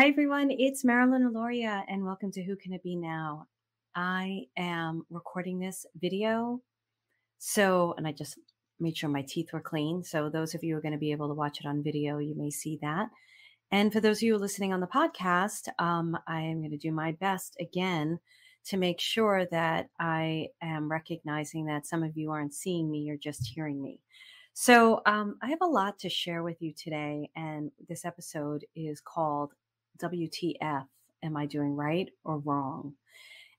Hi, everyone. It's Marilyn Alauria, and welcome to Who Can It Be Now? I am recording this video. And I just made sure my teeth were clean. So, those of you who are going to be able to watch it on video, you may see that. And for those of you listening on the podcast, I am going to do my best again to make sure that I am recognizing that some of you aren't seeing me, you're just hearing me. So, I have a lot to share with you today, and this episode is called WTF, am I doing right or wrong?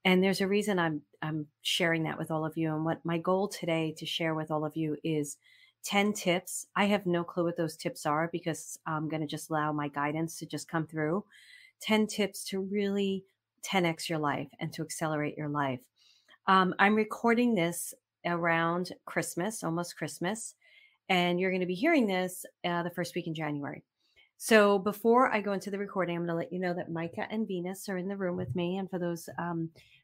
And there's a reason I'm sharing that with all of you. And what my goal today to share with all of you is 10 tips. I have no clue what those tips are because I'm going to just allow my guidance to just come through. 10 tips to really 10x your life and to accelerate your life. I'm recording this around Christmas, almost Christmas, and you're going to be hearing this the first week in January. So before I go into the recording, I'm going to let you know that Micah and Venus are in the room with me. And for those,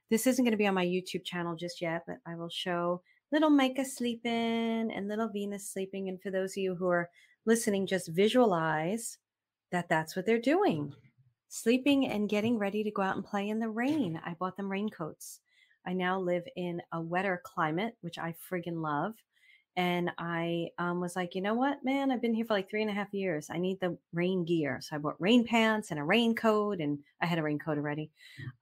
this isn't going to be on my YouTube channel just yet, but I will show little Micah sleeping and little Venus sleeping. And for those of you who are listening, just visualize that that's what they're doing, sleeping and getting ready to go out and play in the rain. I bought them raincoats. I now live in a wetter climate, which I friggin' love. And I was like, you know what, man, I've been here for like 3.5 years. I need the rain gear. So I bought rain pants and a raincoat, and I had a raincoat already.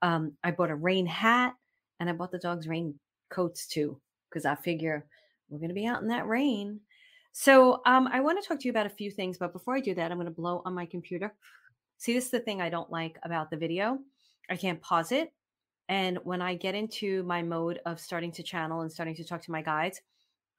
I bought a rain hat, and I bought the dog's rain coats too, because I figure we're going to be out in that rain. So I want to talk to you about a few things. But before I do that, I'm going to blow on my computer. See, this is the thing I don't like about the video. I can't pause it. And when I get into my mode of starting to channel and starting to talk to my guides,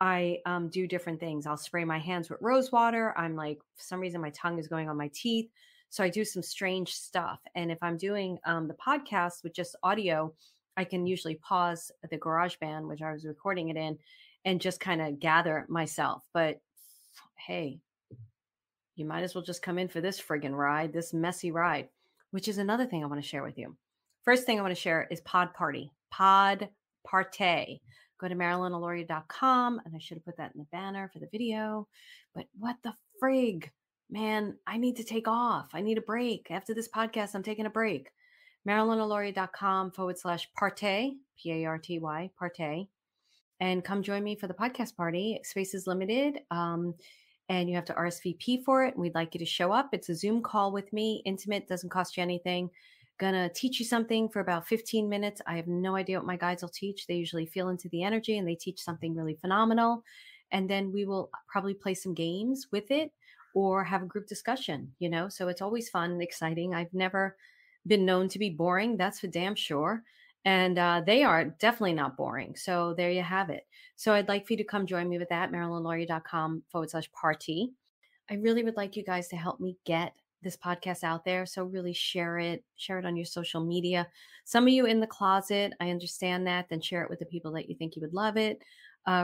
I do different things. I'll spray my hands with rose water. I'm like, for some reason, my tongue is going on my teeth. So I do some strange stuff. And if I'm doing the podcast with just audio, I can usually pause the GarageBand, which I was recording it in, and just kind of gather myself. But hey, you might as well just come in for this friggin' ride, this messy ride, which is another thing I want to share with you. First thing I want to share is Pod Party. Pod Partay. Go to MarilynAlauria.com, and I should have put that in the banner for the video. But what the frig? Man, I need to take off. I need a break. After this podcast, I'm taking a break. MarilynAlauria.com/partay, P-A-R-T-Y, partay. And come join me for the podcast party. Space is limited, and you have to RSVP for it. And we'd like you to show up. It's a Zoom call with me, intimate, doesn't cost you anything. Gonna teach you something for about 15 minutes. I have no idea what my guides will teach. They usually feel into the energy and they teach something really phenomenal. And then we will probably play some games with it or have a group discussion, so it's always fun and exciting. I've never been known to be boring. That's for damn sure. And they are definitely not boring. So there you have it. So I'd like for you to come join me with that, MarilynAlauria.com/party. I really would like you guys to help me get this podcast out there. So really share it on your social media. Some of you in the closet, I understand that. Then share it with the people that you think you would love it.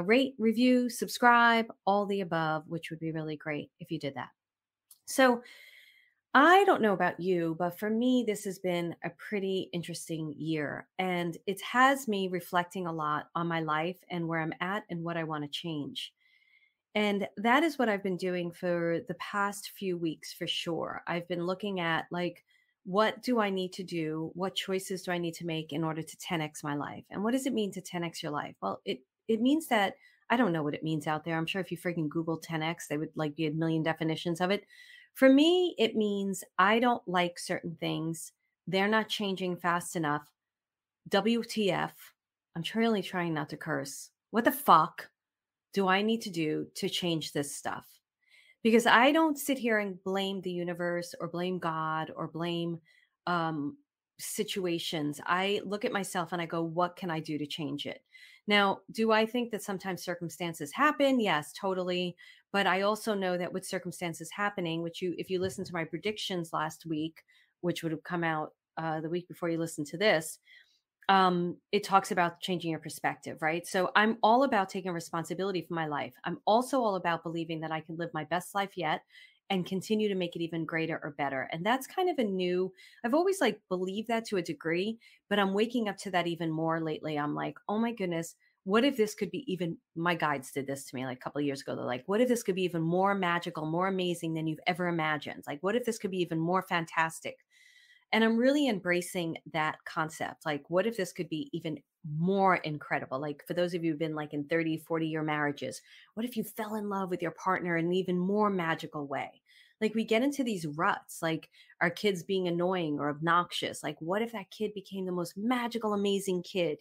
Rate, review, subscribe, all the above, which would be really great if you did that. So I don't know about you, but for me, this has been a pretty interesting year. And it has me reflecting a lot on my life and where I'm at and what I want to change. And that is what I've been doing for the past few weeks, for sure. I've been looking at what do I need to do? What choices do I need to make in order to 10x my life? And what does it mean to 10x your life? Well, it means that I don't know what it means out there. I'm sure if you freaking Google 10x, they would be a million definitions of it. For me, it means I don't like certain things. They're not changing fast enough. WTF? I'm really trying not to curse. What the fuck do I need to do to change this stuff? Because I don't sit here and blame the universe or blame God or blame situations. I look at myself and I go, what can I do to change it? Now, do I think that sometimes circumstances happen? Yes, totally. But I also know that with circumstances happening, if you listen to my predictions last week, which would have come out the week before you listen to this, it talks about changing your perspective, right? So I'm all about taking responsibility for my life. I'm also all about believing that I can live my best life yet and continue to make it even greater or better. And that's kind of I've always believed that to a degree, but I'm waking up to that even more lately. I'm like, oh my goodness, what if this could be even, my guides did this to me like a couple of years ago. They're like, what if this could be even more magical, more amazing than you've ever imagined? Like, what if this could be even more fantastic? And I'm really embracing that concept. Like, what if this could be even more incredible? Like, for those of you who've been like in 30, 40-year marriages, what if you fell in love with your partner in an even more magical way? Like, we get into these ruts, like our kids being annoying or obnoxious. Like, what if that kid became the most magical, amazing kid,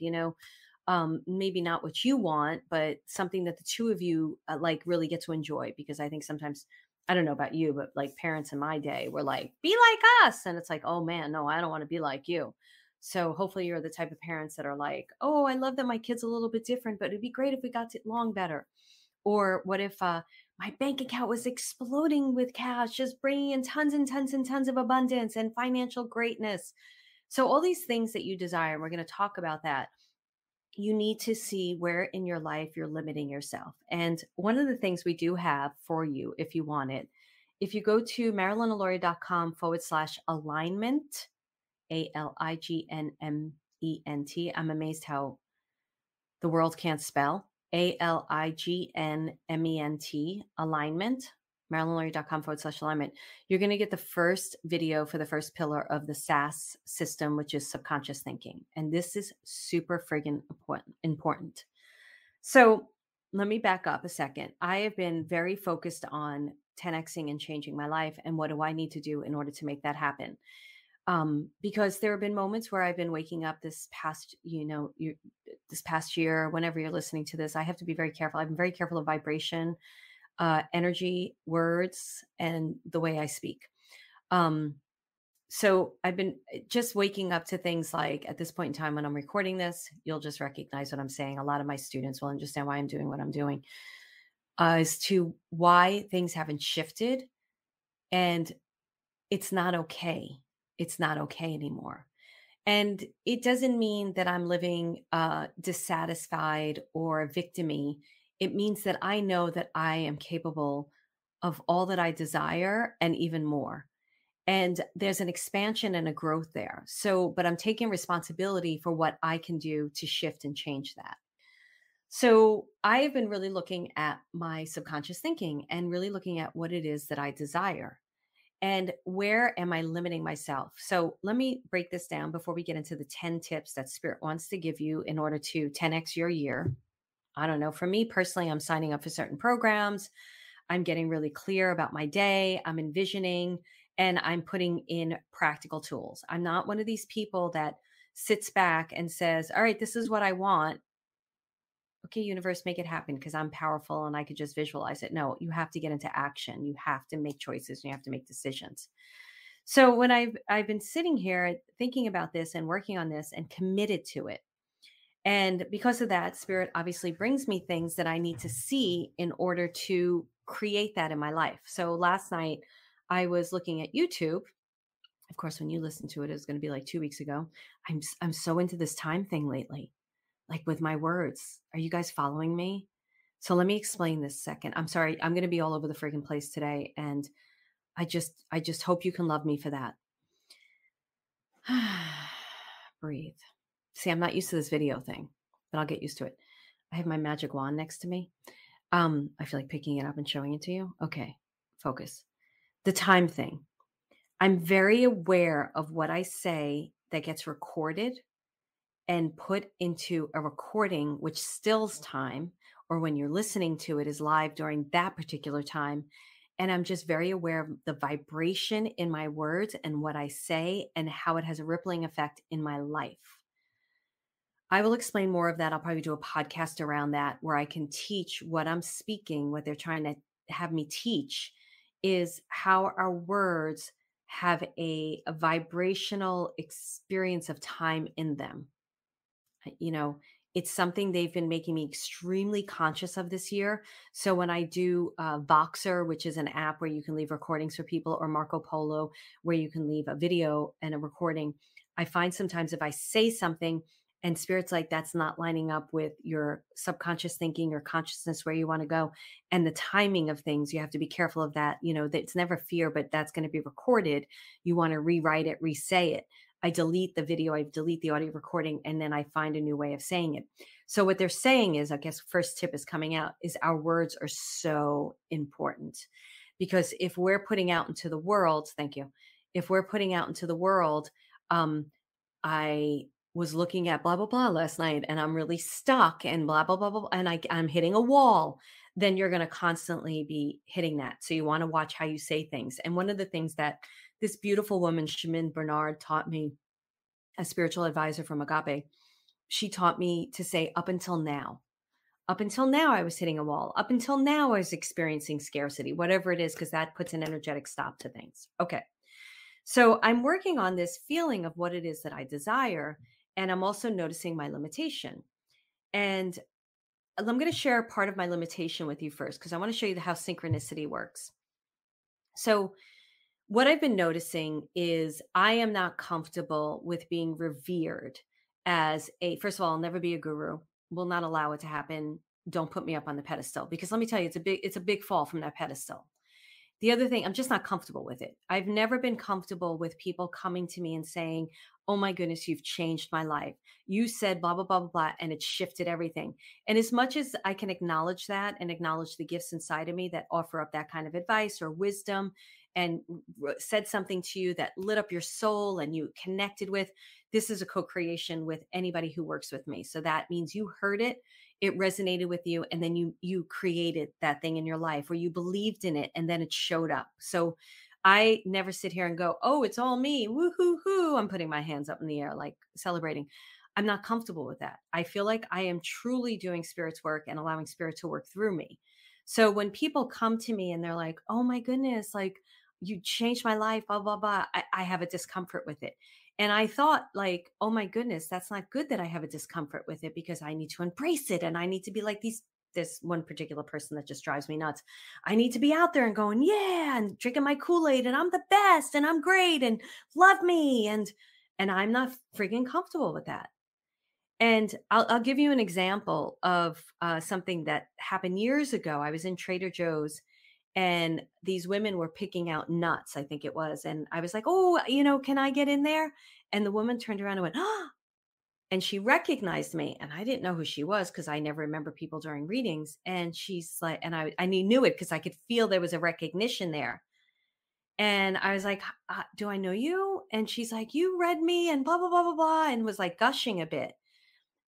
maybe not what you want, but something that the two of you like really get to enjoy. Because I think sometimes, I don't know about you, but like parents in my day were like, be like us. And it's like, oh man, no, I don't want to be like you. So hopefully you're the type of parents that are like, oh, I love that my kid's a little bit different, but it'd be great if we got along better. Or what if my bank account was exploding with cash, just bringing in tons and tons and tons of abundance and financial greatness. So all these things that you desire, and we're going to talk about that, you need to see where in your life you're limiting yourself. And one of the things we do have for you, if you want it, if you go to marilyналauria.com/alignment, ALIGNMENT, I'm amazed how the world can't spell, ALIGNMENT, alignment, marilynlauria.com/alignment. You're going to get the first video for the first pillar of the SAS system, which is subconscious thinking. And this is super friggin' important. So let me back up a second. I have been very focused on 10xing and changing my life. And what do I need to do in order to make that happen? Because there have been moments where I've been waking up this past, this past year, whenever you're listening to this, I have to be very careful. I've been very careful of vibration, energy, words, and the way I speak. So I've been just waking up to things like at this point in time when I'm recording this, you'll just recognize what I'm saying. A lot of my students will understand why I'm doing what I'm doing, as to why things haven't shifted. And it's not okay. It's not okay anymore. And it doesn't mean that I'm living dissatisfied or victimy. It means that I know that I am capable of all that I desire and even more. And there's an expansion and a growth there. So, but I'm taking responsibility for what I can do to shift and change that. So, I have been really looking at my subconscious thinking and really looking at what it is that I desire. And where am I limiting myself? So let me break this down before we get into the 10 tips that Spirit wants to give you in order to 10x your year. I don't know. For me personally, I'm signing up for certain programs. I'm getting really clear about my day. I'm envisioning and I'm putting in practical tools. I'm not one of these people that sits back and says, all right, this is what I want. Okay, universe, make it happen because I'm powerful and I could just visualize it. No, you have to get into action. You have to make choices and you have to make decisions. So when I've been sitting here thinking about this and working on this and committed to it. And because of that, Spirit obviously brings me things that I need to see in order to create that in my life. So last night I was looking at YouTube. Of course, when you listen to it, it's going to be like 2 weeks ago. I'm so into this time thing lately, like with my words. Are you guys following me? So let me explain this second. I'm sorry. I'm going to be all over the friggin' place today. And I just hope you can love me for that. Breathe. See, I'm not used to this video thing, but I'll get used to it. I have my magic wand next to me. I feel like picking it up and showing it to you. Okay, focus. The time thing. I'm very aware of what I say that gets recorded and put into a recording, which stills time, or when you're listening to it is live during that particular time. And I'm just very aware of the vibration in my words and what I say and how it has a rippling effect in my life. I will explain more of that. I'll probably do a podcast around that where I can teach what I'm speaking, what they're trying to have me teach is how our words have a vibrational experience of time in them. You know, it's something they've been making me extremely conscious of this year. So when I do Voxer, which is an app where you can leave recordings for people, or Marco Polo, where you can leave a video and a recording, I find sometimes if I say something and Spirit's like, that's not lining up with your subconscious thinking or consciousness where you want to go, and the timing of things, you have to be careful of that. You know, that it's never fear, but that's going to be recorded. You want to rewrite it, re-say it. I delete the video, I delete the audio recording, and then I find a new way of saying it. So what they're saying is, I guess first tip is coming out, is our words are so important. Because if we're putting out into the world, thank you, if we're putting out into the world, um, I was looking at blah blah blah last night and I'm really stuck and blah blah blah blah and I'm hitting a wall, then you're going to constantly be hitting that. So you want to watch how you say things. And one of the things that this beautiful woman, Shamin Bernard, taught me, a spiritual advisor from Agape, she taught me to say up until now. Up until now, I was hitting a wall. Up until now, I was experiencing scarcity, whatever it is, because that puts an energetic stop to things. Okay. So I'm working on this feeling of what it is that I desire. And I'm also noticing my limitation. And I'm going to share part of my limitation with you first, because I want to show you how synchronicity works. So, what I've been noticing is I am not comfortable with being revered as a, first of all, I'll never be a guru, will not allow it to happen. Don't put me up on the pedestal, because let me tell you, it's a big fall from that pedestal. The other thing, I'm just not comfortable with it. I've never been comfortable with people coming to me and saying, "Oh my goodness, you've changed my life. You said blah, blah, blah, blah, blah, and it shifted everything." And as much as I can acknowledge that and acknowledge the gifts inside of me that offer up that kind of advice or wisdom and said something to you that lit up your soul and you connected with, this is a co creation with anybody who works with me. So that means you heard it, it resonated with you, and then you created that thing in your life, or you believed in it and then it showed up. So I never sit here and go, "Oh, it's all me, woo hoo hoo," I'm putting my hands up in the air like celebrating. I'm not comfortable with that. I feel like I am truly doing spirit's work and allowing spirit to work through me. So when people come to me and they're like, "Oh my goodness, like you changed my life, blah blah blah," I have a discomfort with it. And I thought, like, "Oh my goodness, that's not good that I have a discomfort with it, because I need to embrace it and I need to be like these." This one particular person that just drives me nuts. I need to be out there and going, "Yeah," and drinking my Kool-Aid and I'm the best and I'm great and love me. And I'm not freaking comfortable with that. And I'll give you an example of something that happened years ago. I was in Trader Joe's and these women were picking out nuts, I think it was. And I was like, "Oh, can I get in there?" And the woman turned around and went, "Ah," and she recognized me. And I didn't know who she was because I never remember people during readings. And she's like, and I knew it because I could feel there was a recognition there. And I was like, "Do I know you?" And she's like, "You read me," and blah, blah, blah, blah, blah, and was like gushing a bit.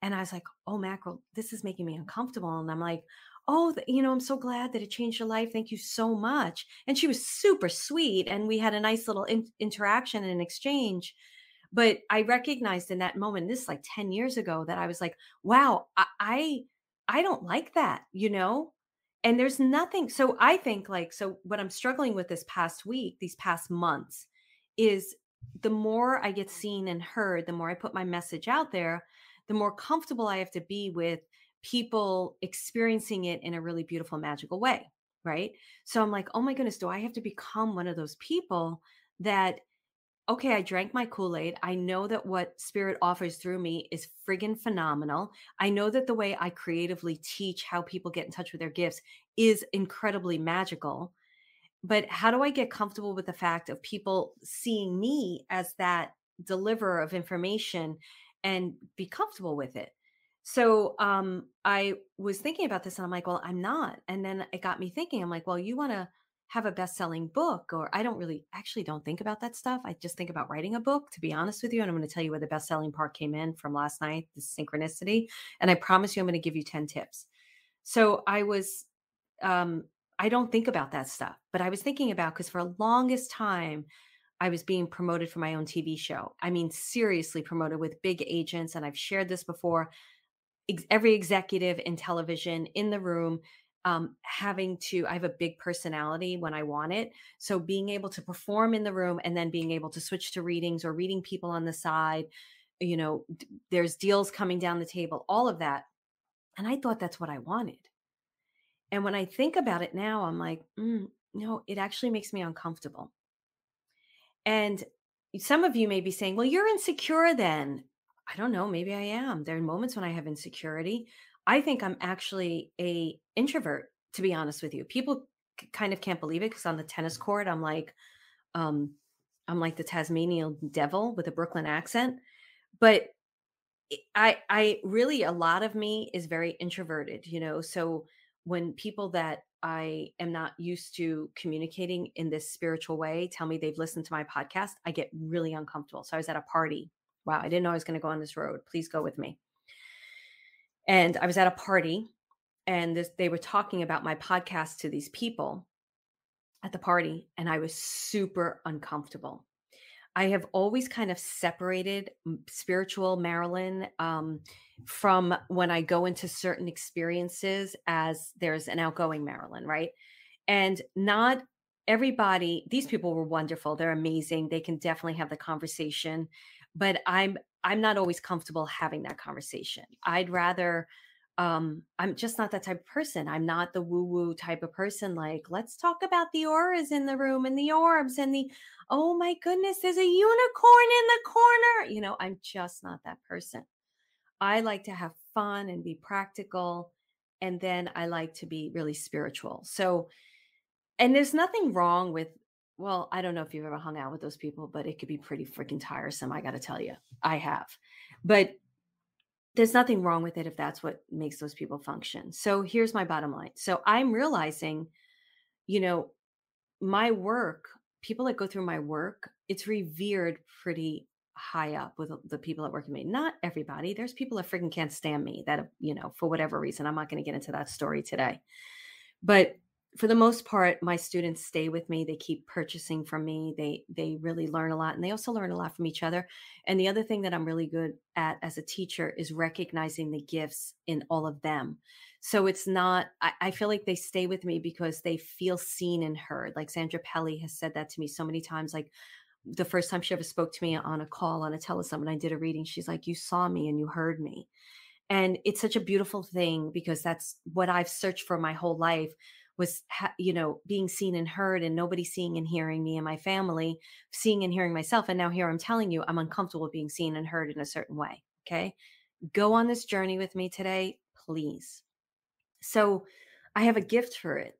And I was like, "Oh, mackerel, this is making me uncomfortable." And I'm like, "Oh, I'm so glad that it changed your life. Thank you so much." And she was super sweet. And we had a nice little interaction and exchange. But I recognized in that moment, this is like 10 years ago, that I was like, wow, I don't like that. And there's nothing. So I think, like, so what I'm struggling with this past week, these past months, is the more I get seen and heard, the more I put my message out there, the more comfortable I have to be with people experiencing it in a really beautiful, magical way. Right. So I'm like, oh my goodness, do I have to become one of those people that, okay, I drank my Kool-Aid. I know that what spirit offers through me is friggin' phenomenal. I know that the way I creatively teach how people get in touch with their gifts is incredibly magical. But how do I get comfortable with the fact of people seeing me as that deliverer of information and be comfortable with it? So I was thinking about this and I'm like, well, I'm not. And then it got me thinking, I'm like, well, you want to have a best-selling book, or I don't really actually don't think about that stuff. I just think about writing a book, to be honest with you. And I'm going to tell you where the best-selling part came in from last night, the synchronicity. And I promise you I'm going to give you 10 tips. So um, I don't think about that stuff, but I was thinking about, because for a longest time, I was being promoted for my own TV show. I mean, seriously promoted with big agents. And I've shared this before. Every executive in television in the room, I have a big personality when I want it. So being able to perform in the room and then being able to switch to readings or reading people on the side, there's deals coming down the table, all of that. And I thought that's what I wanted. And when I think about it now, I'm like, no, it actually makes me uncomfortable. And some of you may be saying, well, you're insecure then. I don't know. Maybe I am. There are moments when I have insecurity. I think I'm actually a introvert, to be honest with you. People kind of can't believe it, because on the tennis court, um, I'm like the Tasmanian devil with a Brooklyn accent. But I really, a lot of me is very introverted. So when people that I am not used to communicating in this spiritual way tell me they've listened to my podcast, I get really uncomfortable. So I was at a party. Wow, I didn't know I was going to go on this road. Please go with me. And I was at a party, and they were talking about my podcast to these people at the party, and I was super uncomfortable. I have always kind of separated spiritual Marilyn from when I go into certain experiences as there's an outgoing Marilyn, right? And not everybody, these people were wonderful. They're amazing. They can definitely have the conversation, but I'm not always comfortable having that conversation. I'd rather I'm just not that type of person. I'm not the woo-woo type of person. Like, let's talk about the auras in the room and the orbs and the, oh my goodness, there's a unicorn in the corner. I'm just not that person. I like to have fun and be practical. And then I like to be really spiritual. So, and there's nothing wrong with, well, I don't know if you've ever hung out with those people, but it could be pretty freaking tiresome. I got to tell you, I have. But there's nothing wrong with it if that's what makes those people function. So here's my bottom line. So I'm realizing, you know, my work, people that go through my work, it's revered pretty high up with the people that work with me. Not everybody. There's people that freaking can't stand me that, for whatever reason. I'm not going to get into that story today. But for the most part, my students stay with me. They keep purchasing from me. They really learn a lot, and they also learn a lot from each other. And the other thing that I'm really good at as a teacher is recognizing the gifts in all of them. So it's not, I feel like they stay with me because they feel seen and heard. Like Sandra Pelly has said that to me so many times. Like the first time she ever spoke to me on a call on a telesummit, when I did a reading, she's like, "You saw me and you heard me." And it's such a beautiful thing because that's what I've searched for my whole life was, being seen and heard, and nobody seeing and hearing me and my family, seeing and hearing myself. And now here I'm telling you, I'm uncomfortable with being seen and heard in a certain way. Okay. Go on this journey with me today, please. So I have a gift for it.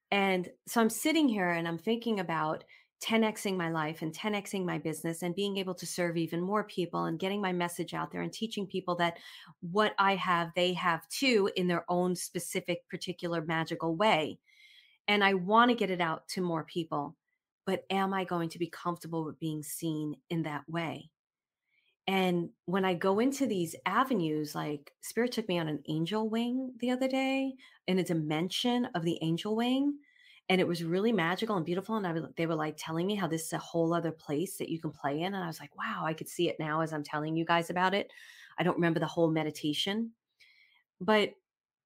And so I'm sitting here and I'm thinking about 10xing my life and 10xing my business and being able to serve even more people and getting my message out there and teaching people that what I have, they have too in their own specific, particular magical way. And I want to get it out to more people. But am I going to be comfortable with being seen in that way? And when I go into these avenues, like Spirit took me on an angel wing the other day in a dimension of the angel wing. And it was really magical and beautiful. And they were like telling me how this is a whole other place that you can play in. And I was like, wow, I could see it now as I'm telling you guys about it. I don't remember the whole meditation. But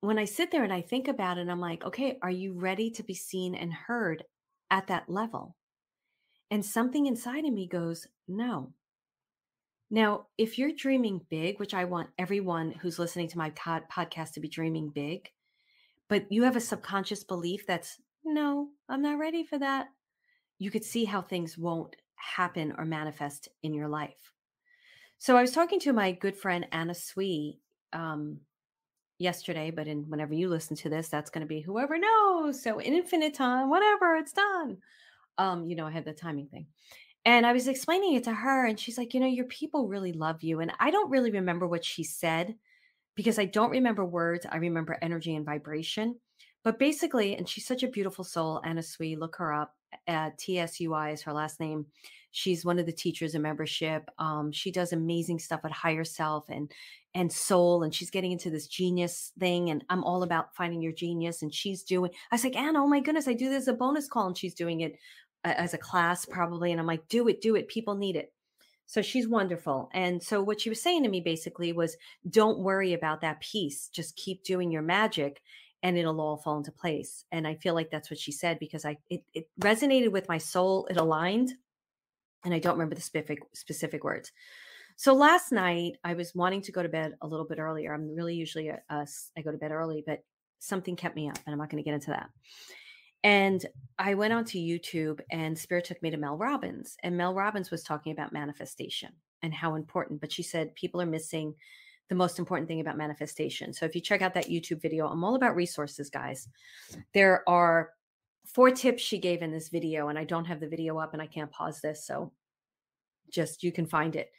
when I sit there and I think about it, I'm like, okay, are you ready to be seen and heard at that level? And something inside of me goes, no. Now, if you're dreaming big, which I want everyone who's listening to my podcast to be dreaming big, but you have a subconscious belief that's, no, I'm not ready for that, you could see how things won't happen or manifest in your life. So I was talking to my good friend Anna Swee yesterday, but whenever you listen to this, that's going to be whoever knows. So in infinite time, whatever, it's done. I had the timing thing. And I was explaining it to her, and she's like, your people really love you. And I don't really remember what she said because I don't remember words. I remember energy and vibration. But basically, and she's such a beautiful soul, Anna Sui, look her up. TSUI is her last name. She's one of the teachers in membership. She does amazing stuff with higher self and soul, and she's getting into this genius thing. And I'm all about finding your genius. And she's doing. I was like, Anna, oh my goodness, I do this as a bonus call, and she's doing it as a class probably. And I'm like, do it. People need it. So she's wonderful. And so what she was saying to me basically was, don't worry about that piece. Just keep doing your magic and it'll all fall into place. And I feel like that's what she said because it resonated with my soul. It aligned. And I don't remember the specific words. So last night I was wanting to go to bed a little bit earlier. I'm really usually I go to bed early, but something kept me up, and I'm not going to get into that. And I went onto YouTube, and Spirit took me to Mel Robbins, and Mel Robbins was talking about manifestation and how important, but she said people are missing the most important thing about manifestation. So if you check out that YouTube video, I'm all about resources, guys. There are 4 tips she gave in this video, and I don't have the video up and I can't pause this. So just, you can find it.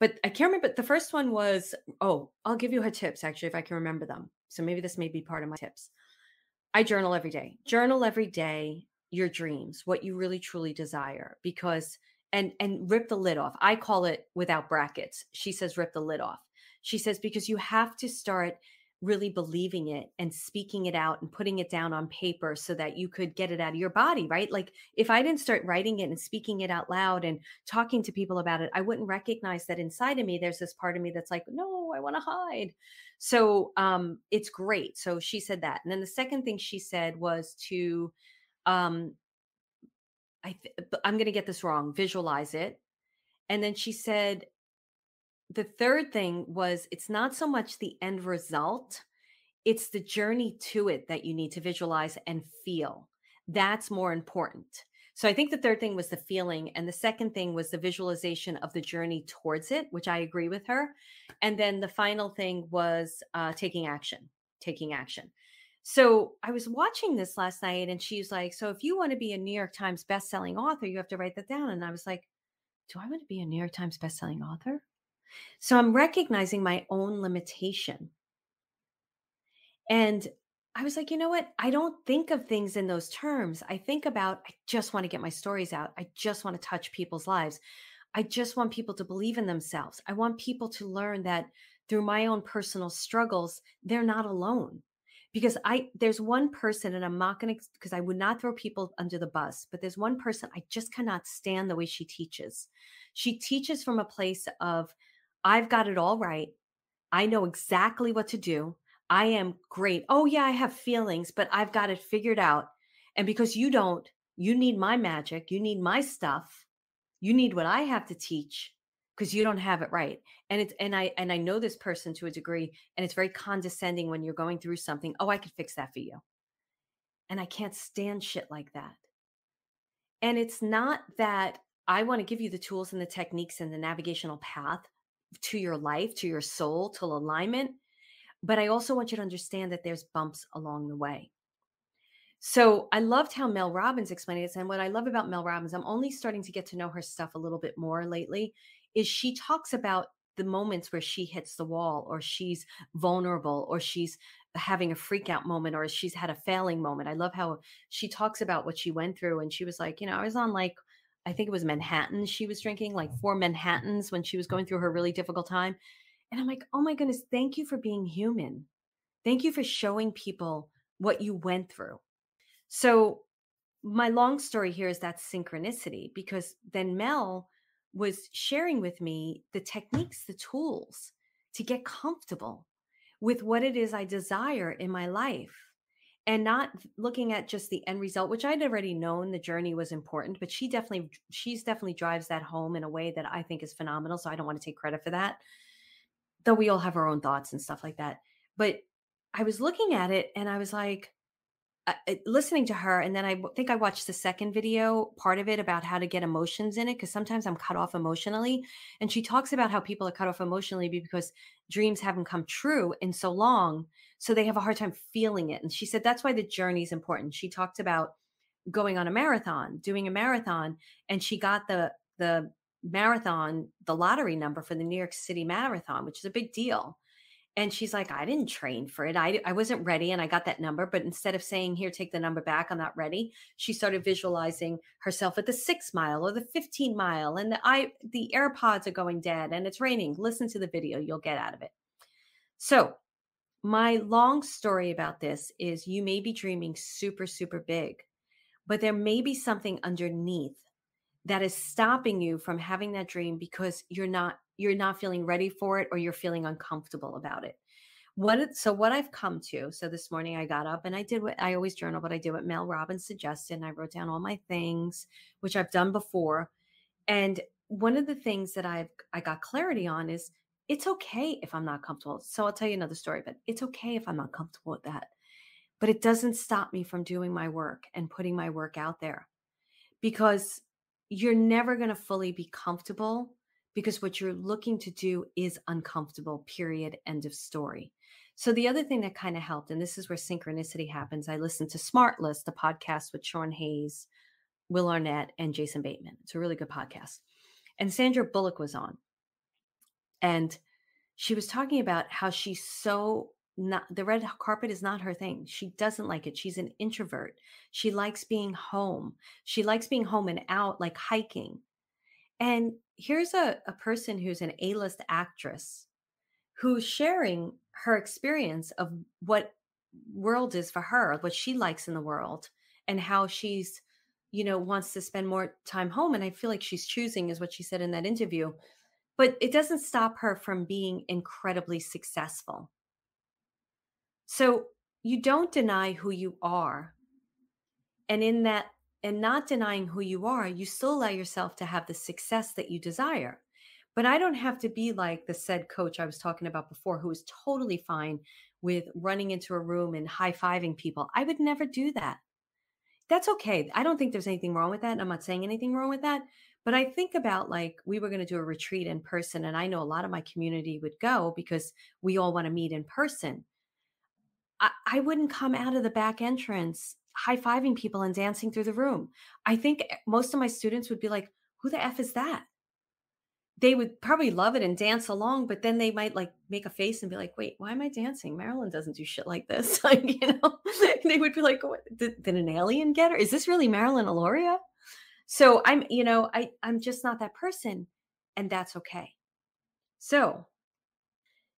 But I can't remember. The first one was, I'll give you her tips actually, if I can remember them. So maybe this may be part of my tips. I journal every day. Journal every day your dreams, what you really truly desire, because and rip the lid off. I call it without brackets. She says rip the lid off. She says because you have to start really believing it and speaking it out and putting it down on paper so that you could get it out of your body, right? Like if I didn't start writing it and speaking it out loud and talking to people about it, I wouldn't recognize that inside of me there's this part of me that's like, no, I want to hide. So it's great. So she said that. And then the second thing she said was to um I'm going to get this wrong, visualize it. And then she said the third thing was it's not so much the end result, it's the journey to it that you need to visualize and feel. That's more important. So I think the third thing was the feeling. And the second thing was the visualization of the journey towards it, which I agree with her. And then the final thing was taking action, taking action. So I was watching this last night and she's like, so if you want to be a New York Times bestselling author, you have to write that down. And I was like, do I want to be a New York Times bestselling author? So I'm recognizing my own limitation. And I was like, you know what? I don't think of things in those terms. I think about, I just want to get my stories out. I just want to touch people's lives. I just want people to believe in themselves. I want people to learn that through my own personal struggles, they're not alone. Because there's one person, and I'm not going to, because I would not throw people under the bus, but there's one person I just cannot stand the way she teaches. She teaches from a place of, I've got it all right. I know exactly what to do. I am great. Oh, yeah, I have feelings, but I've got it figured out. And because you don't, you need my magic. You need my stuff. You need what I have to teach because you don't have it right. And I know this person to a degree, and it's very condescending when you're going through something. Oh, I could fix that for you. And I can't stand shit like that. And it's not that I want to give you the tools and the techniques and the navigational path to your life, to your soul, to alignment. But I also want you to understand that there's bumps along the way. So I loved how Mel Robbins explained it. And what I love about Mel Robbins, I'm only starting to get to know her stuff a little bit more lately, is she talks about the moments where she hits the wall or she's vulnerable or she's having a freak out moment or she's had a failing moment. I love how she talks about what she went through. And she was like, I was on like, I think it was Manhattan. She was drinking like 4 Manhattans when she was going through her really difficult time. And I'm like, oh my goodness, thank you for being human. Thank you for showing people what you went through. So, my long story here is that synchronicity, because then Mel was sharing with me the techniques, the tools to get comfortable with what it is I desire in my life and not looking at just the end result, which I'd already known the journey was important, but she's definitely drives that home in a way that I think is phenomenal. So I don't want to take credit for that, though we all have our own thoughts and stuff like that. But I was looking at it and I was like, listening to her, and then think I watched the second video, part of it about how to get emotions in it, because sometimes I'm cut off emotionally. And she talks about how people are cut off emotionally because dreams haven't come true in so long. So they have a hard time feeling it. And she said that's why the journey is important. She talked about going on a marathon, doing a marathon, and she got the marathon, the lottery number for the New York City Marathon, which is a big deal. And she's like, I didn't train for it. I wasn't ready. And I got that number. But instead of saying, here, take the number back, I'm not ready. She started visualizing herself at the 6 mile or the 15 mile. And the AirPods are going dead and it's raining. Listen to the video. You'll get out of it. So my long story about this is you may be dreaming super, super big, but there may be something underneath that is stopping you from having that dream because you're not feeling ready for it or you're feeling uncomfortable about it. What I've come to, so this morning I got up and I did what I always journal, but I did what Mel Robbins suggested. And I wrote down all my things, which I've done before. And one of the things that I got clarity on is it's okay if I'm not comfortable. So I'll tell you another story, but it's okay if I'm not comfortable with that. But it doesn't stop me from doing my work and putting my work out there, because you're never going to fully be comfortable, because what you're looking to do is uncomfortable, period, end of story. So the other thing that kind of helped, and this is where synchronicity happens, I listened to Smart List, the podcast with Sean Hayes, Will Arnett, and Jason Bateman. It's a really good podcast. And Sandra Bullock was on. And she was talking about how she's so not, the red carpet is not her thing. She doesn't like it. She's an introvert. She likes being home. She likes being home and out, like hiking. And here's a person who's an A-list actress who's sharing her experience of what world is for her, what she likes in the world, and how she's, wants to spend more time home. And I feel like she's choosing, is what she said in that interview. But it doesn't stop her from being incredibly successful. So you don't deny who you are. And in that, and not denying who you are, you still allow yourself to have the success that you desire. But I don't have to be like the said coach I was talking about before, who is totally fine with running into a room and high fiving people. I would never do that. That's okay. I don't think there's anything wrong with that. I'm not saying anything wrong with that. But I think about, like, we were going to do a retreat in person, and I know a lot of my community would go because we all want to meet in person. I wouldn't come out of the back entrance high fiving people and dancing through the room. I think most of my students would be like, who the F is that? They would probably love it and dance along, but then they might like make a face and be like, wait, why am I dancing? Marilyn doesn't do shit like this. Like, they would be like, what, did an alien get her? Is this really Marilyn Alauria? So I'm just not that person, and that's okay. So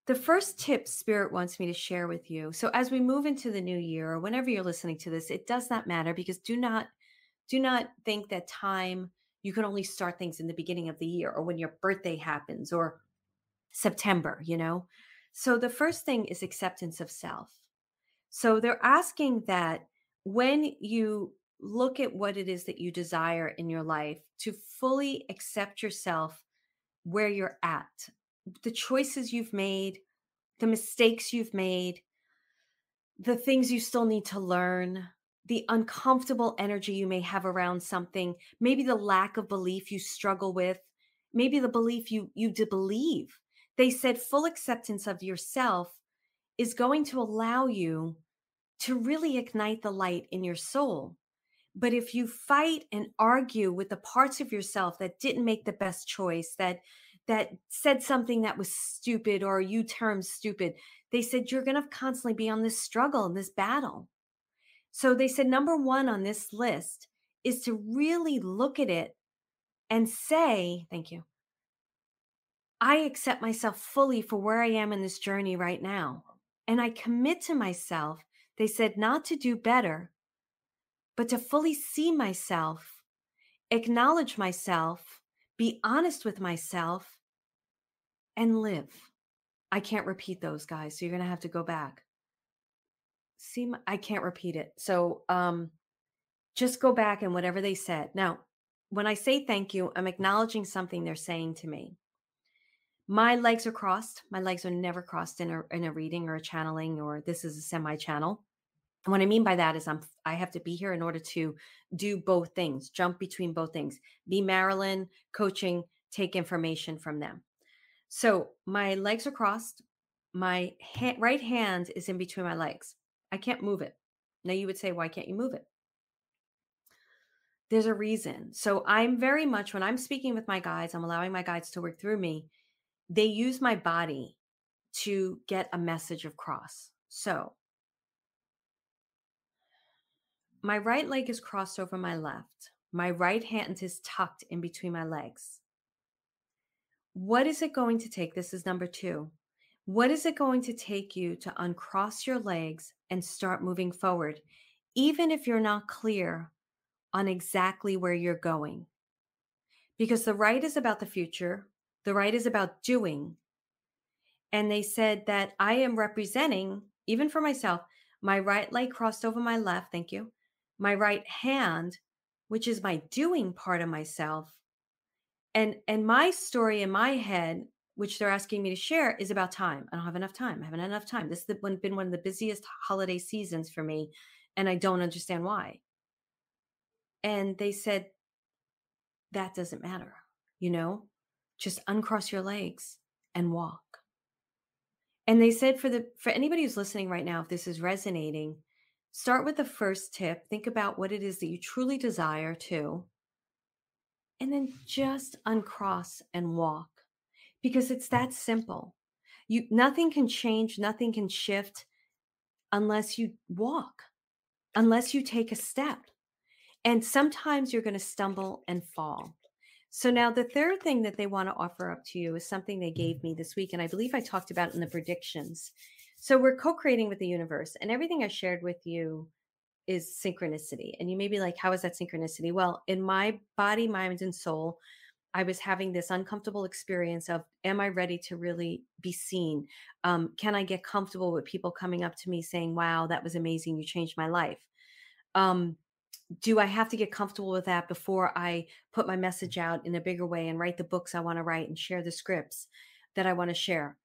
the first tip Spirit wants me to share with you. So as we move into the new year, or whenever you're listening to this, it does not matter, because do not think that time, you can only start things in the beginning of the year, or when your birthday happens, or September. So the first thing is acceptance of self. So they're asking that when you look at what it is that you desire in your life, to fully accept yourself where you're at, the choices you've made, the mistakes you've made, the things you still need to learn, the uncomfortable energy you may have around something, maybe the lack of belief you struggle with, maybe the belief you to believe. They said full acceptance of yourself is going to allow you to really ignite the light in your soul. But if you fight and argue with the parts of yourself that didn't make the best choice, that said something that was stupid, or you termed stupid, they said you're going to constantly be on this struggle and this battle. So they said number one on this list is to really look at it and say, thank you, I accept myself fully for where I am in this journey right now. And I commit to myself, they said, not to do better, but to fully see myself, acknowledge myself, be honest with myself, and live. I can't repeat those, guys, so you're going to have to go back. See, I can't repeat it. So just go back and whatever they said. Now, when I say thank you, I'm acknowledging something they're saying to me. My legs are crossed. My legs are never crossed in a reading or a channeling, or this is a semi-channel. And what I mean by that is I have to be here in order to do both things, jump between both things, be Marilyn, coaching, take information from them. So my legs are crossed. My right hand is in between my legs. I can't move it. Now you would say, why can't you move it? There's a reason. So I'm very much, when I'm speaking with my guides, I'm allowing my guides to work through me. They use my body to get a message across. So my right leg is crossed over my left. My right hand is tucked in between my legs. What is it going to take? This is number two. What is it going to take you to uncross your legs and start moving forward, even if you're not clear on exactly where you're going? Because the right is about the future. The right is about doing. And they said that I am representing, even for myself, my right leg crossed over my left. Thank you. My right hand, which is my doing part of myself. And my story in my head, which they're asking me to share, is about time. I don't have enough time. I haven't had enough time. This has been one of the busiest holiday seasons for me, and I don't understand why. And they said, that doesn't matter, just uncross your legs and walk. And they said for anybody who's listening right now, if this is resonating, start with the first tip. Think about what it is that you truly desire to, and then just uncross and walk, because it's that simple. Nothing can change, nothing can shift unless you walk, unless you take a step. And sometimes you're going to stumble and fall. So now the third thing that they want to offer up to you is something they gave me this week. And I believe I talked about it in the predictions. So we're co-creating with the universe, and everything I shared with you is synchronicity. And you may be like, how is that synchronicity? Well, in my body, mind, and soul, I was having this uncomfortable experience of, am I ready to really be seen? Can I get comfortable with people coming up to me saying, wow, that was amazing. You changed my life. Um, do I have to get comfortable with that before I put my message out in a bigger way and write the books I want to write and share the scripts that I want to share?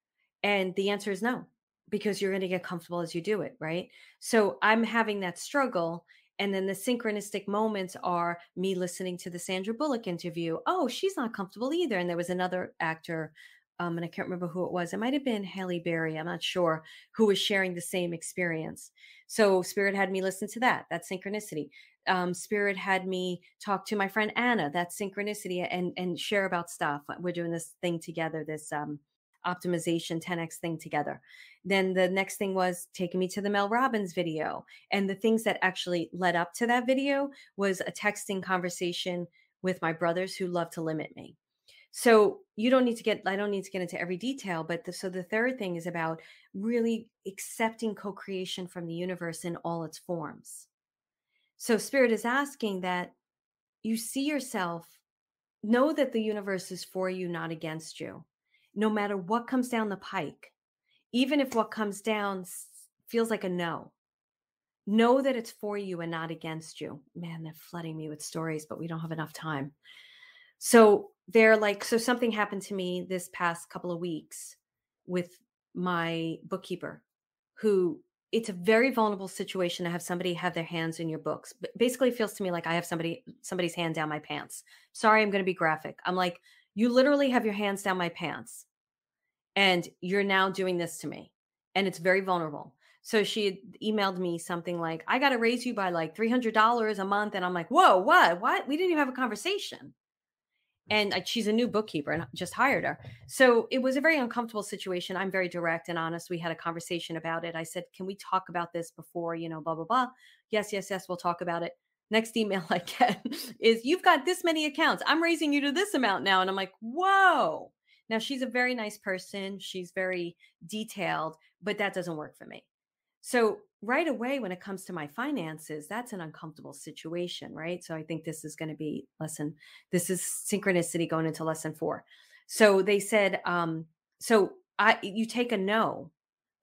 And the answer is no, because you're going to get comfortable as you do it, right? So I'm having that struggle. And then the synchronistic moments are me listening to the Sandra Bullock interview. Oh, she's not comfortable either. And there was another actor, and I can't remember who it was. It might have been Halle Berry, I'm not sure, who was sharing the same experience. So Spirit had me listen to that. That's synchronicity. Spirit had me talk to my friend Anna. That's synchronicity, and share about stuff. We're doing this thing together, this optimization 10x thing together. Then the next thing was taking me to the Mel Robbins video. And the things that actually led up to that video was a texting conversation with my brothers who love to limit me. So you don't need to get, I don't need to get into every detail, but so the third thing is about really accepting co-creation from the universe in all its forms. So Spirit is asking that you see yourself, know that the universe is for you, not against you, no matter what comes down the pike. Even if what comes down feels like a no, know that it's for you and not against you. Man, they're flooding me with stories, but we don't have enough time. So they're like, so something happened to me this past couple of weeks with my bookkeeper, who, it's a very vulnerable situation to have somebody have their hands in your books. But basically, it feels to me like I have somebody's hand down my pants. Sorry, I'm going to be graphic. I'm like, you literally have your hands down my pants, and you're now doing this to me, and it's very vulnerable. So she had emailed me something like, I got to raise you by like $300 a month, and I'm like, whoa, what? We didn't even have a conversation. And she's a new bookkeeper and just hired her. So it was a very uncomfortable situation. I'm very direct and honest. We had a conversation about it. I said, can we talk about this before, blah, blah, blah. Yes, yes, yes. We'll talk about it. Next email I get is, you've got this many accounts. I'm raising you to this amount now. And I'm like, whoa. Now, she's a very nice person. She's very detailed, but that doesn't work for me. So right away, when it comes to my finances, that's an uncomfortable situation, right? So I think this is going to be this is synchronicity going into lesson 4. So they said, you take a no.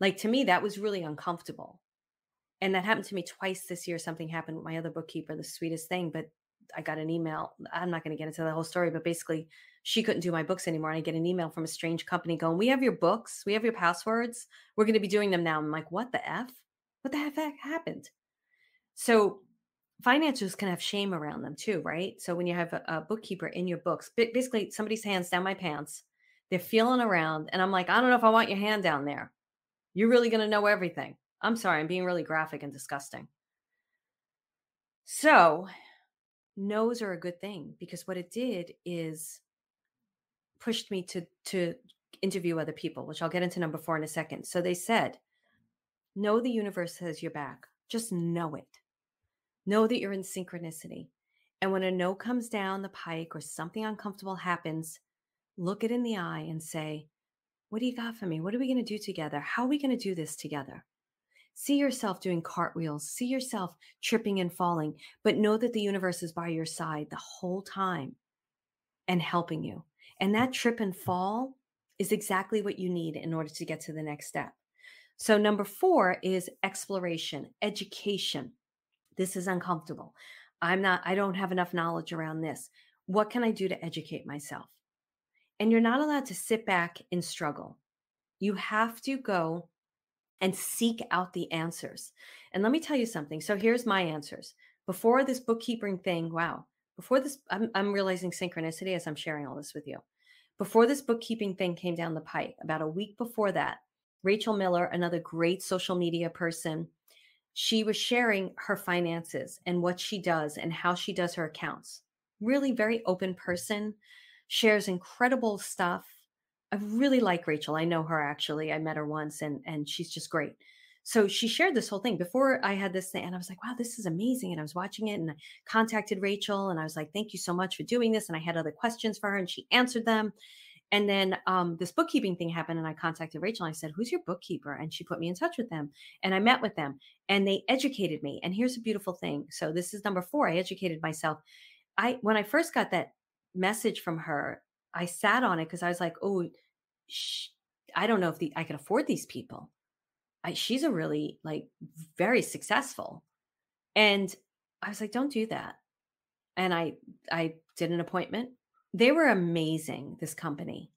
Like, to me, that was really uncomfortable. And that happened to me twice this year. Something happened with my other bookkeeper, the sweetest thing, but I got an email. I'm not going to get into the whole story, but basically she couldn't do my books anymore. And I get an email from a strange company going, we have your books. We have your passwords. We're going to be doing them now. I'm like, what the F? What the heck happened? So financials can have shame around them too, right? So when you have a bookkeeper in your books, basically somebody's hands down my pants, they're feeling around. And I'm like, I don't know if I want your hand down there. You're really going to know everything. I'm sorry. I'm being really graphic and disgusting. So no's are a good thing, because what it did is pushed me to interview other people, which I'll get into number 4 in a second. So they said, know the universe has your back. Just know it. Know that you're in synchronicity. And when a no comes down the pike or something uncomfortable happens, look it in the eye and say, what do you got for me? What are we going to do together? How are we going to do this together? See yourself doing cartwheels, see yourself tripping and falling, but know that the universe is by your side the whole time and helping you. And that trip and fall is exactly what you need in order to get to the next step. So number 4 is exploration, education. This is uncomfortable. I don't have enough knowledge around this. What can I do to educate myself? And you're not allowed to sit back and struggle. You have to go and seek out the answers. And let me tell you something. So here's my answers. Before this bookkeeping thing, before this, I'm realizing synchronicity as I'm sharing all this with you. Before this bookkeeping thing came down the pike, about a week before that, Rachel Miller, another great social media person, she was sharing her finances and what she does and how she does her accounts. Really very open person, shares incredible stuff. I really like Rachel. I know her, actually. I met her once, and she's just great. So she shared this whole thing before I had this thing. And I was like, wow, this is amazing. And I was watching it and I contacted Rachel and I was like, thank you so much for doing this. And I had other questions for her and she answered them. And then this bookkeeping thing happened and I contacted Rachel and I said, who's your bookkeeper? And she put me in touch with them and I met with them and they educated me. And here's a beautiful thing. So this is number 4. I educated myself. When I first got that message from her, I sat on it because I was like, oh, sh- I don't know if I can afford these people. She's a really like very successful. And I was like, don't do that. And I did an appointment. They were amazing, this company.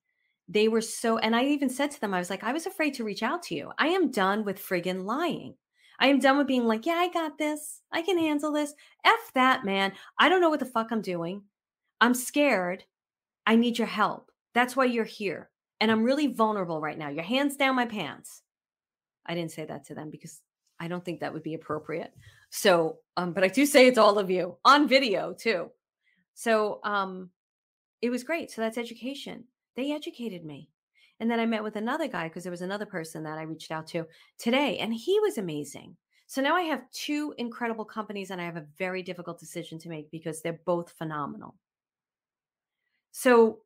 They were so, and I even said to them, I was like, I was afraid to reach out to you. I am done with friggin' lying. I am done with being like, yeah, I got this. I can handle this. F that, man. I don't know what the fuck I'm doing. I'm scared. I need your help. That's why you're here. And I'm really vulnerable right now. Your hands down my pants. I didn't say that to them because I don't think that would be appropriate. So, but I do say it to all of you on video too. So, it was great. So that's education. They educated me. And then I met with another guy because there was another person that I reached out to today and he was amazing. So now I have 2 incredible companies and I have a very difficult decision to make because they're both phenomenal. So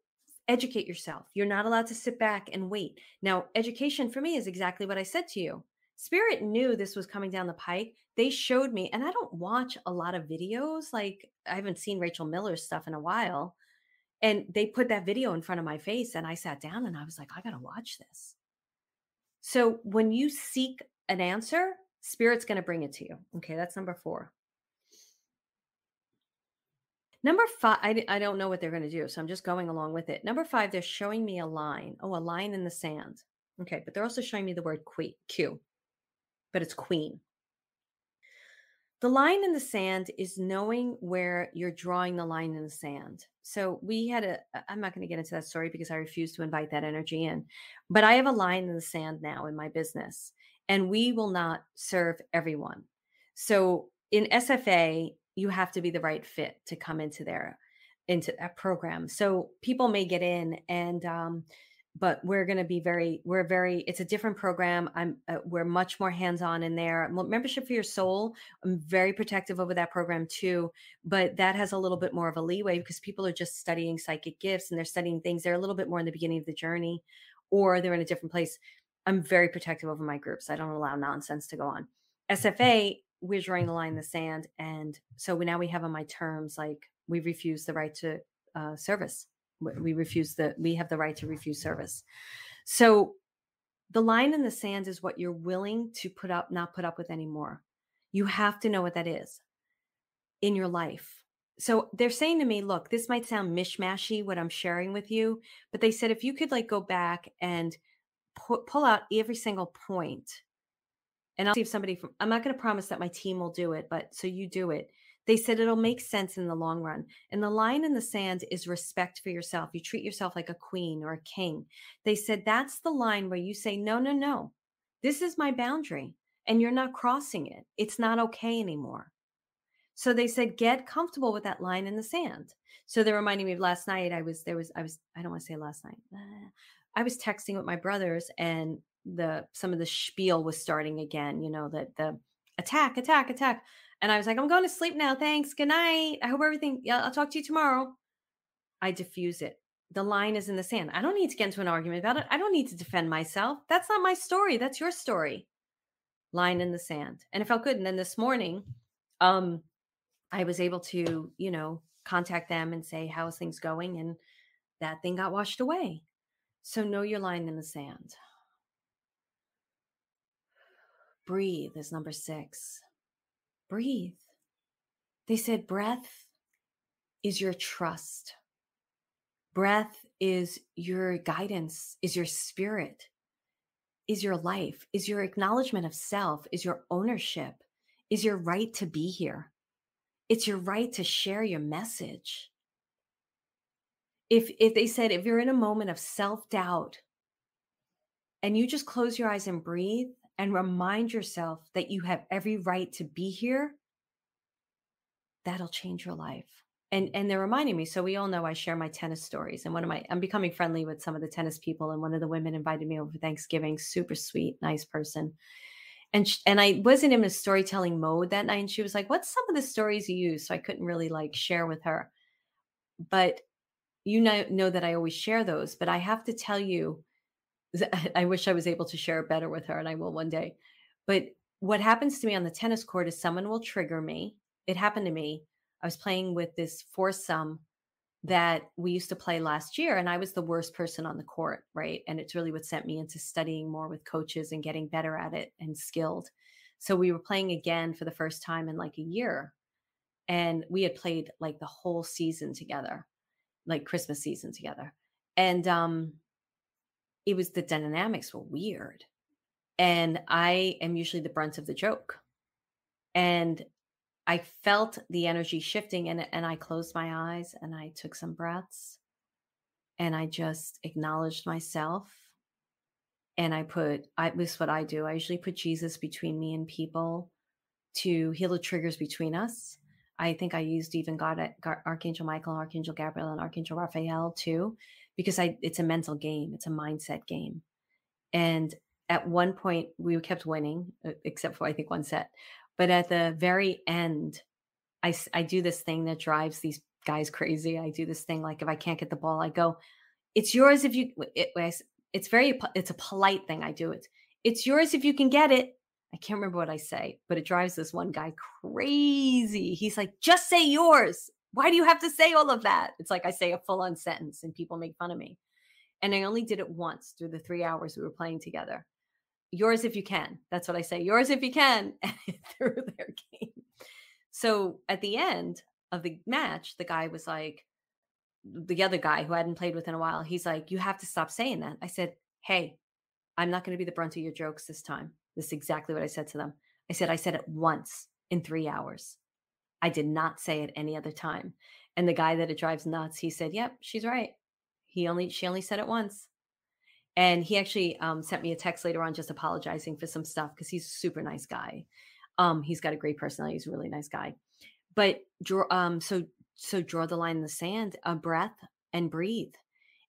educate yourself. You're not allowed to sit back and wait. Now, education for me is exactly what I said to you. Spirit knew this was coming down the pike. They showed me, and I don't watch a lot of videos. Like, I haven't seen Rachel Miller's stuff in a while. And they put that video in front of my face, and I sat down and I was like, I got to watch this. So when you seek an answer, Spirit's going to bring it to you. Okay, that's number 4. Number 5, I don't know what they're going to do, so I'm just going along with it. Number 5, they're showing me a line. Oh, a line in the sand. Okay, but they're also showing me the word Q, but it's queen. The line in the sand is knowing where you're drawing the line in the sand. So I'm not going to get into that story because I refuse to invite that energy in, but I have a line in the sand now in my business and we will not serve everyone. So in SFA, you have to be the right fit to come into that program. So people may get in but we're going to be it's a different program. We're much more hands-on in there. Membership for Your Soul, I'm very protective over that program too, but that has a little bit more of a leeway because people are just studying psychic gifts and they're studying things. They're a little bit more in the beginning of the journey or they're in a different place. I'm very protective over my groups. I don't allow nonsense to go on. SFA, we're drawing the line in the sand. And so now we have on my terms, like we refuse the right to service. We have the right to refuse service. So the line in the sand is what you're willing to not put up with anymore. You have to know what that is in your life. So they're saying to me, look, this might sound mishmashy, what I'm sharing with you, but they said, if you could like go back and pull out every single point, and I'll see if I'm not going to promise that my team will do it, but so you do it. They said it'll make sense in the long run. And the line in the sand is respect for yourself. You treat yourself like a queen or a king. They said that's the line where you say, no, no, no, this is my boundary and you're not crossing it. It's not okay anymore. So they said, get comfortable with that line in the sand. So they're reminding me of last night. I don't want to say last night. I was texting with my brothers and some of the spiel was starting again, that the attack. And I was like, I'm going to sleep now. Thanks. Good night. I hope I'll talk to you tomorrow. I diffuse it. The line is in the sand. I don't need to get into an argument about it. I don't need to defend myself. That's not my story. That's your story. Line in the sand. And it felt good. And then this morning, I was able to, contact them and say, how's things going? And that thing got washed away. So know your line in the sand. Breathe is number 6. Breathe. They said breath is your trust. Breath is your guidance, is your spirit, is your life, is your acknowledgement of self, is your ownership, is your right to be here. It's your right to share your message. If they said, if you're in a moment of self-doubt and you just close your eyes and breathe and remind yourself that you have every right to be here, that'll change your life. And they're reminding me. So we all know I share my tennis stories. And I'm becoming friendly with some of the tennis people. And one of the women invited me over for Thanksgiving. Super sweet, nice person. And I wasn't in a storytelling mode that night. And she was like, "What's some of the stories you use?" So I couldn't really like share with her. But know that I always share those. But I have to tell you, I wish I was able to share it better with her, and I will one day. But what happens to me on the tennis court is someone will trigger me. It happened to me. I was playing with this foursome that we used to play last year, and I was the worst person on the court, right? And it's really what sent me into studying more with coaches and getting better at it and skilled. So we were playing again for the first time in like a year, and we had played like the whole season together, like Christmas season together. And it was the dynamics were weird. And I am usually the brunt of the joke. And I felt the energy shifting, and I closed my eyes and I took some breaths and I just acknowledged myself. And this is what I do. I usually put Jesus between me and people to heal the triggers between us. I think I used even Archangel Michael, Archangel Gabriel, and Archangel Raphael too, because it's a mental game. It's a mindset game. And at one point we kept winning, except for I think one set. But at the very end, I do this thing that drives these guys crazy. I do this thing like if I can't get the ball, I go, "It's yours if you." It's a polite thing. I do it. "It's yours if you can get it." I can't remember what I say, but it drives this one guy crazy. He's like, "Just say yours. Why do you have to say all of that?" It's like I say a full-on sentence, and people make fun of me. And I only did it once through the 3 hours we were playing together. "Yours if you can." That's what I say. "Yours if you can." Through their game. So at the end of the match, the guy was like, the other guy who I hadn't played with in a while, he's like, "You have to stop saying that." I said, "Hey, I'm not going to be the brunt of your jokes this time." This is exactly what I said to them. I said it once in 3 hours. I did not say it any other time. And the guy that it drives nuts, he said, "Yep, she's right. She only said it once." And he actually sent me a text later on just apologizing for some stuff because he's a super nice guy. He's got a great personality. He's a really nice guy. But so draw the line in the sand, a breath, and breathe.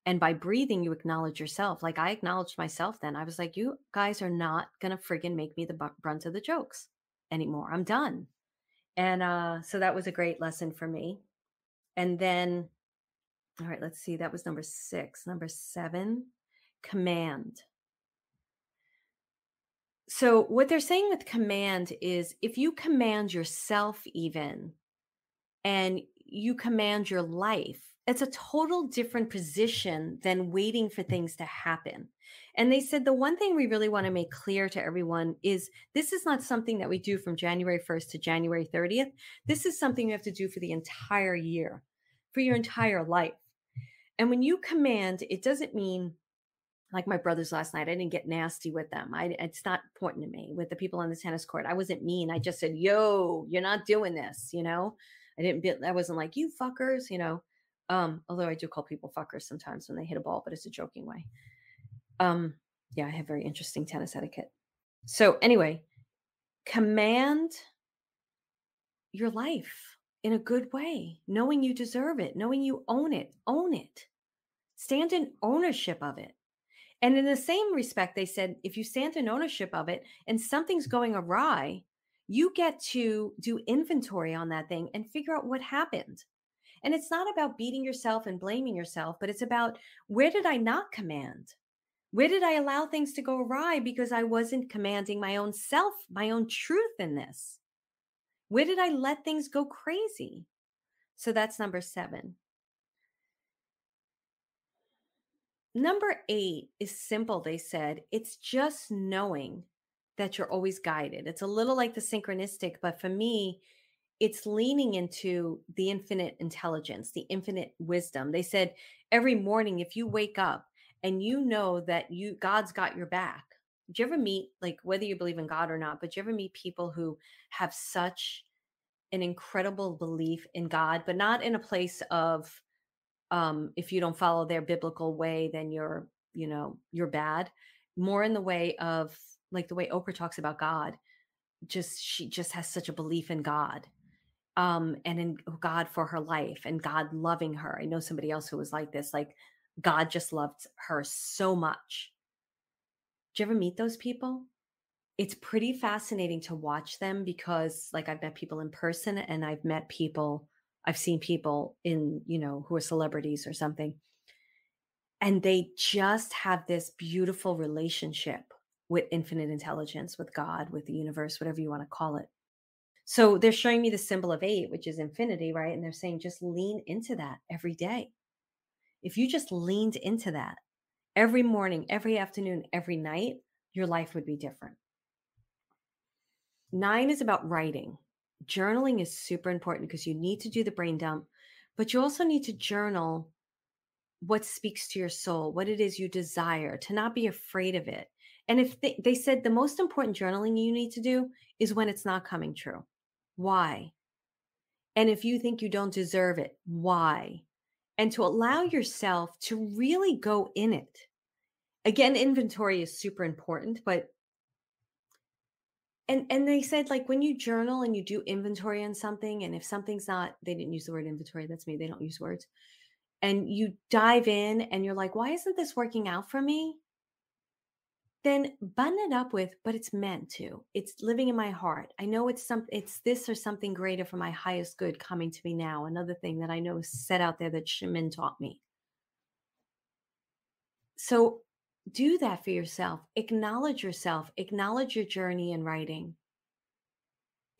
And by breathing, you acknowledge yourself. Like I acknowledged myself then. I was like, "You guys are not going to friggin' make me the brunt of the jokes anymore. I'm done." And so that was a great lesson for me. And then, all right, let's see. That was number 6. Number 7, command. So what they're saying with command is if you command yourself even, and you command your life, it's a total different position than waiting for things to happen. And they said the one thing we really want to make clear to everyone is this is not something that we do from January 1st to January 30th. This is something you have to do for the entire year, for your entire life. And when you command, it doesn't mean like my brothers last night. I didn't get nasty with them. It's not important to me with the people on the tennis court. I wasn't mean. I just said, "Yo, you're not doing this." I wasn't like, "You fuckers," although I do call people fuckers sometimes when they hit a ball, but it's a joking way. Yeah, I have very interesting tennis etiquette. So anyway, command your life in a good way, knowing you deserve it, knowing you own it, stand in ownership of it. And in the same respect, they said, if you stand in ownership of it and something's going awry, you get to do inventory on that thing and figure out what happened. And it's not about beating yourself and blaming yourself, but it's about where did I not command? Where did I allow things to go awry because I wasn't commanding my own self, my own truth in this? Where did I let things go crazy? So that's number 7. Number 8 is simple, they said. It's just knowing that you're always guided. It's a little like the synchronistic, but for me, it's leaning into the infinite intelligence, the infinite wisdom. They said every morning, if you wake up and you know that God's got your back. Do you ever meet, like, whether you believe in God or not, but do you ever meet people who have such an incredible belief in God, but not in a place of, if you don't follow their biblical way, then you're bad. More in the way of like the way Oprah talks about God. She just has such a belief in God, and in God for her life and God loving her. I know somebody else who was like this, like God just loved her so much. Do you ever meet those people? It's pretty fascinating to watch them because, like, I've met people in person and I've seen people in, who are celebrities or something, and they just have this beautiful relationship with infinite intelligence, with God, with the universe, whatever you want to call it. So they're showing me the symbol of 8, which is infinity, right? And they're saying just lean into that every day. If you just leaned into that every morning, every afternoon, every night, your life would be different. 9 is about writing. Journaling is super important because you need to do the brain dump, but you also need to journal what speaks to your soul, what it is you desire, to not be afraid of it. And if they said the most important journaling you need to do is when it's not coming true. Why? And if you think you don't deserve it, why? And to allow yourself to really go in it. Again, inventory is super important, but and they said, like, when you journal and you do inventory on something, and if something's not, they didn't use the word inventory, that's me, they don't use words. And you dive in and you're like, why isn't this working out for me? Then button it up with, but it's meant to. It's living in my heart. I know it's this or something greater for my highest good coming to me now. Another thing that I know is set out there that Shaman taught me. So do that for yourself. Acknowledge yourself. Acknowledge your journey in writing.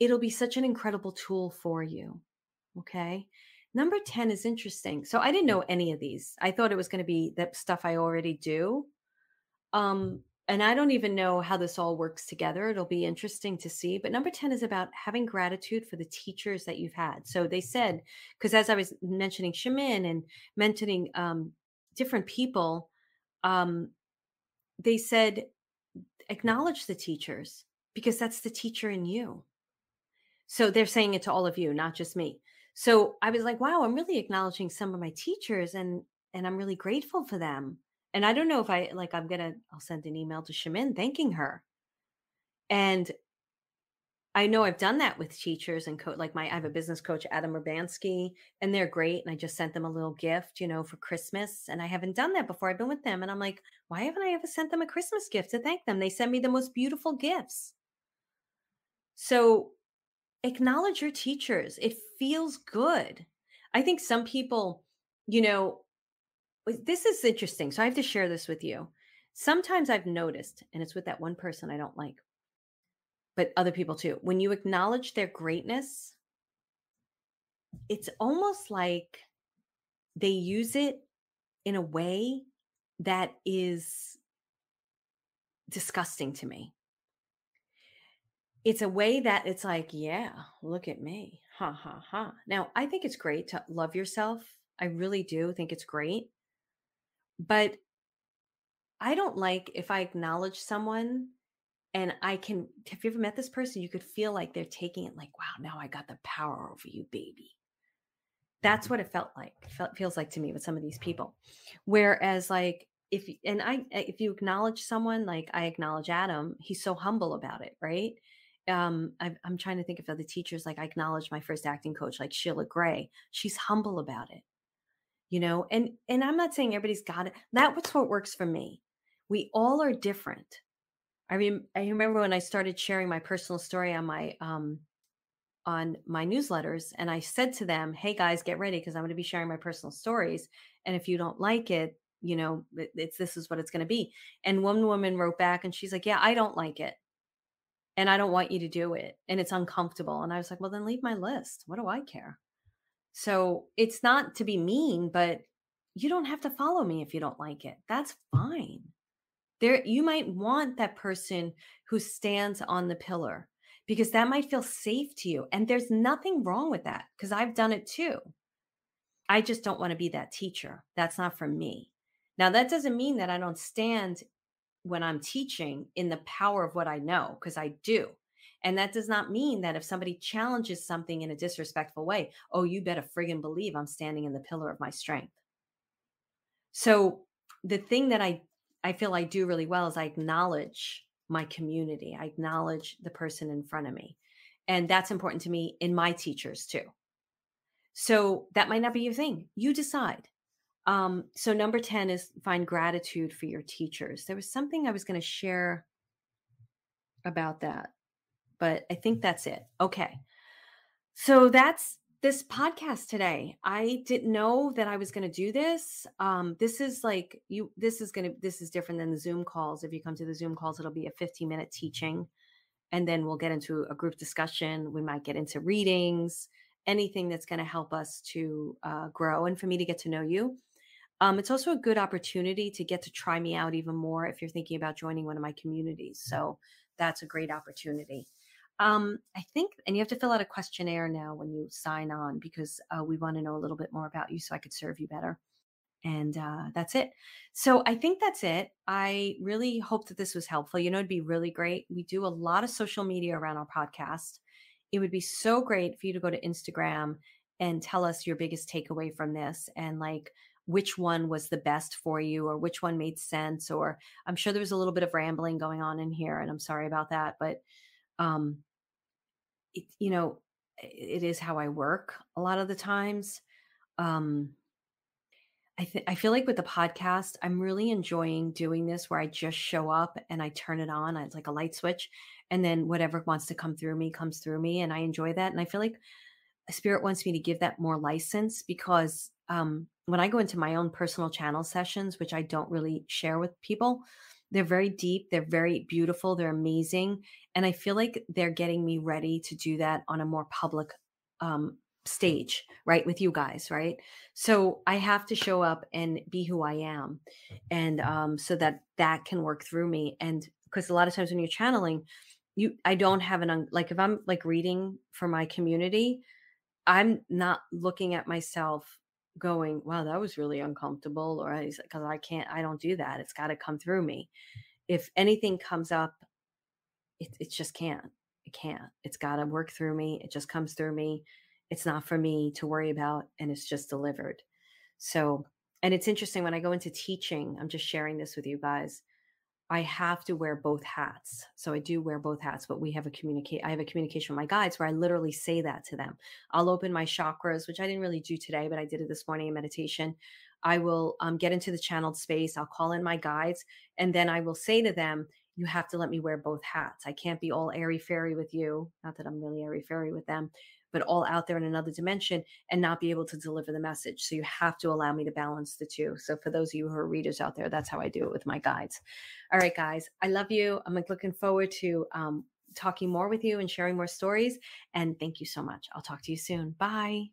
It'll be such an incredible tool for you. Okay. Number 10 is interesting. So I didn't know any of these. I thought it was going to be that stuff I already do. And I don't even know how this all works together. It'll be interesting to see. But number 10 is about having gratitude for the teachers that you've had. So they said, because as I was mentioning Shaman and mentioning different people, um, they said, acknowledge the teachers because that's the teacher in you. So they're saying it to all of you, not just me. So I was like, wow, I'm really acknowledging some of my teachers and I'm really grateful for them. And I don't know if I'll send an email to Shamin thanking her. And I know I've done that with teachers and I have a business coach, Adam Urbanski, and they're great. And I just sent them a little gift, for Christmas. And I haven't done that before. I've been with them. And I'm like, why haven't I ever sent them a Christmas gift to thank them? They send me the most beautiful gifts. So acknowledge your teachers. It feels good. I think some people, this is interesting. So I have to share this with you. Sometimes I've noticed, and it's with that one person I don't like, but other people too. When you acknowledge their greatness, it's almost like they use it in a way that is disgusting to me. It's a way that it's like, yeah, look at me. Ha ha ha. Now, I think it's great to love yourself. I really do think it's great. But I don't like if I acknowledge someone and have you ever met this person? You could feel like they're taking it like, wow, now I got the power over you, baby. That's what it felt like. Feels like to me with some of these people. Whereas like, if you acknowledge someone, like I acknowledge Adam, he's so humble about it, right? I'm trying to think of other teachers. Like I acknowledge my first acting coach, like Sheila Gray. She's humble about it, and I'm not saying everybody's got it. That's what works for me. We all are different. I remember when I started sharing my personal story on my newsletters, and I said to them, hey guys, get ready because I'm going to be sharing my personal stories, and if you don't like it, this is what it's going to be. And one woman wrote back and she's like, yeah, I don't like it and I don't want you to do it and it's uncomfortable. And I was like, well, then leave my list. What do I care? So it's not to be mean, but you don't have to follow me if you don't like it. That's fine. You might want that person who stands on the pillar because that might feel safe to you. And there's nothing wrong with that because I've done it too. I just don't want to be that teacher. That's not for me. Now, that doesn't mean that I don't stand when I'm teaching in the power of what I know, because I do. And that does not mean that if somebody challenges something in a disrespectful way, oh, you better friggin' believe I'm standing in the pillar of my strength. So the thing that I feel I do really well is I acknowledge my community. I acknowledge the person in front of me. And that's important to me in my teachers too. So that might not be your thing. You decide. So number 10 is find gratitude for your teachers. There was something I was going to share. about that. But I think that's it. Okay. So that's this podcast today. I didn't know that I was going to do this. This is like you, this is different than the Zoom calls. If you come to the Zoom calls, it'll be a 15-minute teaching, and then we'll get into a group discussion. We might get into readings, anything that's going to help us to grow and for me to get to know you. It's also a good opportunity to get to try me out even more if you're thinking about joining one of my communities. So that's a great opportunity. I think, and you have to fill out a questionnaire now when you sign on because we want to know a little bit more about you so I could serve you better. And that's it. So I think that's it. I really hope that this was helpful. It'd be really great. We do a lot of social media around our podcast. It would be so great for you to go to Instagram and tell us your biggest takeaway from this and like which one was the best for you or which one made sense. Or I'm sure there was a little bit of rambling going on in here and I'm sorry about that. But, um, it, it is how I work a lot of the times. Um, I feel like with the podcast, I'm really enjoying doing this where I just show up and I turn it on. It's like a light switch, and then whatever wants to come through me comes through me, and I enjoy that. And I feel like Spirit wants me to give that more license because when I go into my own personal channel sessions, which I don't really share with people, they're very deep, they're very beautiful, they're amazing, and I feel like they're getting me ready to do that on a more public um, stage, right, with you guys, right? So I have to show up and be who I am, and so that that can work through me. And because a lot of times when you're channeling, I don't have like if I'm like reading for my community, I'm not looking at myself going, wow, that was really uncomfortable. Or because I don't do that. It's got to come through me. If anything comes up, it just can't. It can't. It's got to work through me. It just comes through me. It's not for me to worry about. And it's just delivered. So, and it's interesting when I go into teaching, I'm just sharing this with you guys. I have to wear both hats. So I do wear both hats, but I have a communication with my guides where I literally say that to them. I'll open my chakras, which I didn't really do today, but I did it this morning in meditation. I will get into the channeled space. I'll call in my guides, and then I will say to them, you have to let me wear both hats. I can't be all airy fairy with you. Not that I'm really airy fairy with them, but all out there in another dimension and not be able to deliver the message. So you have to allow me to balance the two. So for those of you who are readers out there, that's how I do it with my guides. All right, guys, I love you. I'm like looking forward to talking more with you and sharing more stories. And thank you so much. I'll talk to you soon. Bye.